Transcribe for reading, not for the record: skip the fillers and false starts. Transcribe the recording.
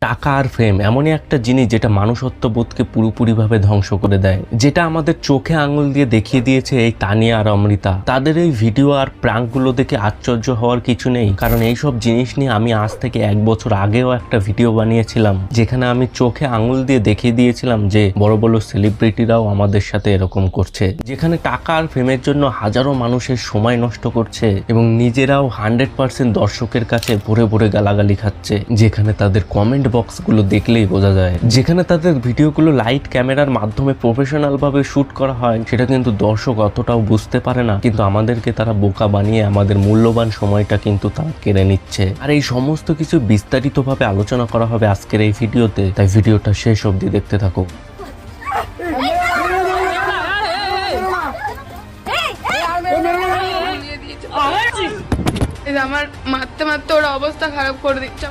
টাকা আর ফেম এমনই একটা জিনিস যেটা মানুষত্ববোধকে পুরোপুরিভাবে ধ্বংস করে দেয়, যেটা আমাদের চোখে আঙুল দিয়ে দেখিয়ে দিয়েছে এই তানিয়া আর অমৃতা। তাদের এই ভিডিও আর প্রাঙ্কগুলো দেখে আশ্চর্য হওয়ার কিছু নেই, কারণ এইসব জিনিস নিয়ে আমি আজ থেকে 1 বছর আগেও একটা ভিডিও বানিয়েছিলাম, যেখানে আমি চোখে আঙুল দিয়ে দেখিয়ে দিয়েছিলাম যে বড় বড় সেলিব্রিটিরাও আমাদের সাথে এরকম করছে, যেখানে টাকা আর ফেমের জন্য হাজারো মানুষের সময় নষ্ট করছে এবং নিজেরাও 100% দর্শকের কাছে ভরে ভরে গালাগালি খাচ্ছে, যেখানে তাদের কমেন্ট বক্সগুলো দেখলেই বোঝা যায়, যেখানে তাদের ভিডিওগুলো লাইট ক্যামেরার মাধ্যমে প্রফেশনাল ভাবে শুট করা হয়, সেটা কিন্তু দর্শক অতটাও বুঝতে পারে না, কিন্তু আমাদেরকে তারা বোকা বানিয়ে আমাদের মূল্যবান সময়টা কিন্তু তারা কেড়ে নিচ্ছে। আর এই সমস্ত কিছু বিস্তারিতভাবে আলোচনা করা হবে আজকের এই ভিডিওতে, তাই ভিডিওটা শেষ অবধি দেখতে থাকো। আমার মারতে মারতে ওরা অবস্থা খারাপ করে দিচ্ছে।